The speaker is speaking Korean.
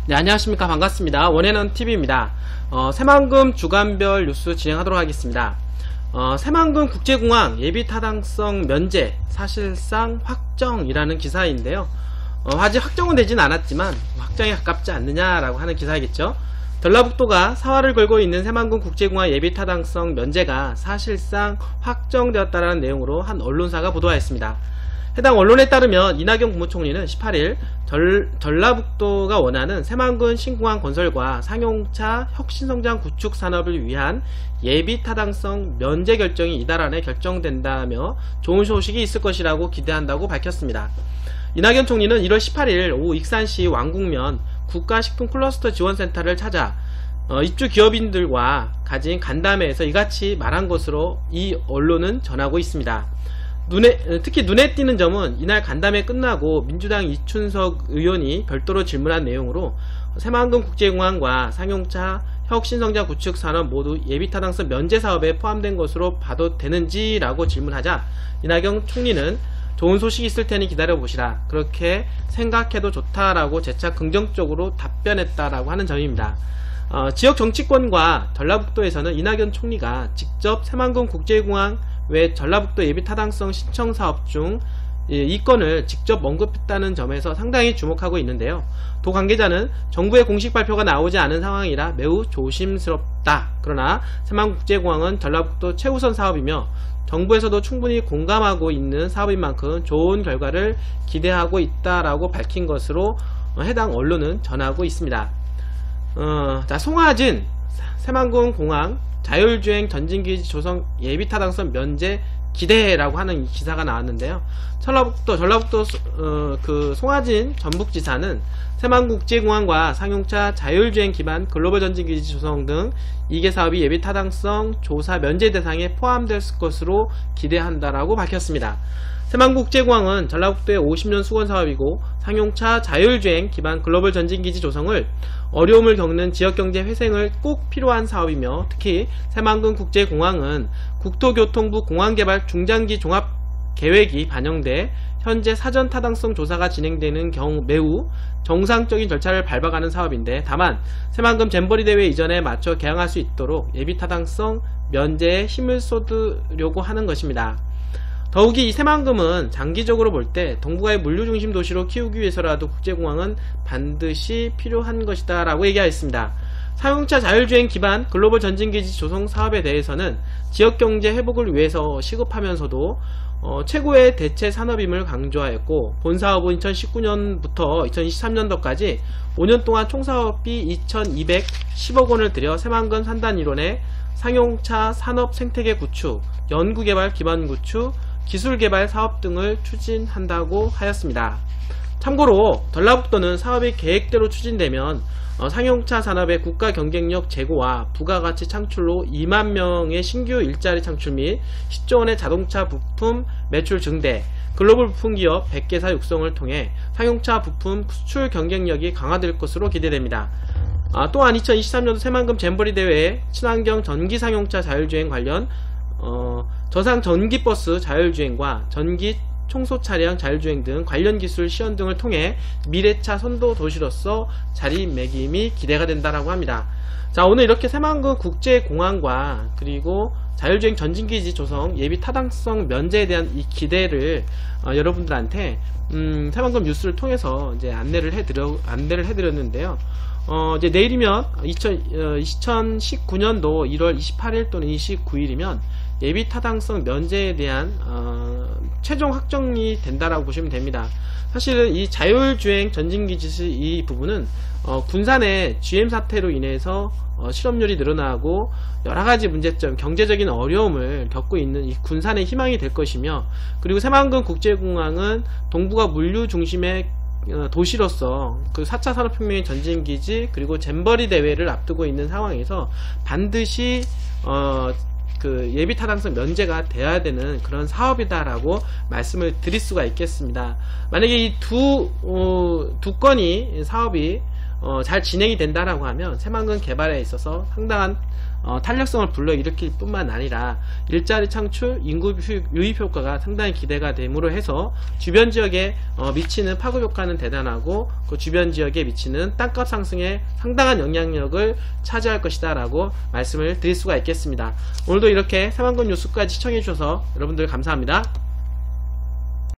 네, 안녕하십니까. 반갑습니다. 원앤원 TV입니다. 새만금 주간별 뉴스 진행하도록 하겠습니다. 새만금 국제공항 예비타당성 면제 사실상 확정이라는 기사인데요. 아직 확정은 되진 않았지만 확정에 가깝지 않느냐라고 하는 기사이겠죠. 전라북도가 사활을 걸고 있는 새만금 국제공항 예비타당성 면제가 사실상 확정되었다는 내용으로 한 언론사가 보도하였습니다. 해당 언론에 따르면 이낙연 국무총리는 18일 전라북도가 원하는 새만금 신공항 건설과 상용차 혁신성장 구축 산업을 위한 예비타당성 면제 결정이 이달 안에 결정된다며 좋은 소식이 있을 것이라고 기대한다고 밝혔습니다. 이낙연 총리는 1월 18일 오후 익산시 왕궁면 국가식품클러스터 지원센터를 찾아 입주 기업인들과 가진 간담회에서 이같이 말한 것으로 이 언론은 전하고 있습니다. 특히 눈에 띄는 점은 이날 간담회 끝나고 민주당 이춘석 의원이 별도로 질문한 내용으로 새만금 국제공항과 상용차 혁신성장 구축 산업 모두 예비타당성 면제 사업에 포함된 것으로 봐도 되는지라고 질문하자 이낙연 총리는 좋은 소식이 있을 테니 기다려보시라. 그렇게 생각해도 좋다라고 재차 긍정적으로 답변했다라고 하는 점입니다. 지역 정치권과 전라북도에서는 이낙연 총리가 직접 새만금 국제공항 외 전라북도 예비타당성 신청사업 중 이 건을 직접 언급했다는 점에서 상당히 주목하고 있는데요. 도 관계자는 정부의 공식 발표가 나오지 않은 상황이라 매우 조심스럽다. 그러나 새만금국제공항은 전라북도 최우선 사업이며 정부에서도 충분히 공감하고 있는 사업인 만큼 좋은 결과를 기대하고 있다라고 밝힌 것으로 해당 언론은 전하고 있습니다. 송하진 새만금 공항 자율주행 전진기지 조성 예비타당성 면제 기대라고 하는 기사가 나왔는데요. 전라북도 그 송하진 전북지사는 새만금국제공항과 상용차 자율주행 기반 글로벌 전진기지 조성 등 2개 사업이 예비타당성 조사 면제 대상에 포함될 것으로 기대한다라고 밝혔습니다. 새만금국제공항은 전라북도의 50년 수건 사업이고 상용차 자율주행 기반 글로벌 전진기지 조성을 어려움을 겪는 지역경제 회생을 꼭 필요한 사업이며 특히 새만금국제공항은 국토교통부 공항개발 중장기 종합계획이 반영돼 현재 사전 타당성 조사가 진행되는 경우 매우 정상적인 절차를 밟아가는 사업인데 다만 새만금 잼버리 대회 이전에 맞춰 개항할 수 있도록 예비타당성 면제에 힘을 쏟으려고 하는 것입니다. 더욱이 이 새만금은 장기적으로 볼 때 동북아의 물류중심 도시로 키우기 위해서라도 국제공항은 반드시 필요한 것이다 라고 얘기하였습니다. 상용차 자율주행 기반 글로벌 전진기지 조성 사업에 대해서는 지역경제 회복을 위해서 시급하면서도 최고의 대체 산업임을 강조하였고 본사업은 2019년부터 2023년도까지 5년 동안 총사업비 2210억 원을 들여 새만금 산단 일원의 상용차 산업 생태계 구축, 연구개발 기반 구축, 기술개발 사업 등을 추진한다고 하였습니다. 참고로 전라북도는 사업이 계획대로 추진되면 상용차 산업의 국가 경쟁력 제고와 부가가치 창출로 2만 명의 신규 일자리 창출 및 10조 원의 자동차 부품 매출 증대, 글로벌 부품 기업 100개사 육성을 통해 상용차 부품 수출 경쟁력이 강화될 것으로 기대됩니다. 또한 2023년도 새만금 잼버리 대회에 친환경 전기 상용차 자율주행 관련 저상 전기버스 자율주행과 전기 청소차량 자율주행 등 관련 기술 시연 등을 통해 미래차 선도 도시로서 자리매김이 기대가 된다라고 합니다. 자, 오늘 이렇게 새만금 국제공항과 그리고 자율주행 전진기지 조성 예비 타당성 면제에 대한 이 기대를 여러분들한테 새만금 뉴스를 통해서 이제 안내를 해드렸는데요. 이제 내일이면 2019년도 1월 28일 또는 29일이면 예비타당성 면제에 대한 최종 확정이 된다라고 보시면 됩니다. 사실은 이 자율주행 전진기지 이 부분은 군산의 GM 사태로 인해서 실업률이 늘어나고 여러가지 문제점, 경제적인 어려움을 겪고 있는 이 군산의 희망이 될 것이며 그리고 새만금 국제공항은 동북아 물류 중심의 도시로서 그 4차 산업혁명의 전진기지 그리고 잼버리 대회를 앞두고 있는 상황에서 반드시 그 예비타당성 면제가 돼야 되는 그런 사업이다라고 말씀을 드릴 수가 있겠습니다. 만약에 이 두 건이 사업이 잘 진행이 된다라고 하면 새만금 개발에 있어서 상당한 탄력성을 불러일으킬 뿐만 아니라 일자리 창출, 인구 유입 효과가 상당히 기대가 됨으로 해서 주변 지역에 미치는 파급 효과는 대단하고 그 주변 지역에 미치는 땅값 상승에 상당한 영향력을 차지할 것이다 라고 말씀을 드릴 수가 있겠습니다. 오늘도 이렇게 새만금 뉴스까지 시청해 주셔서 여러분들 감사합니다.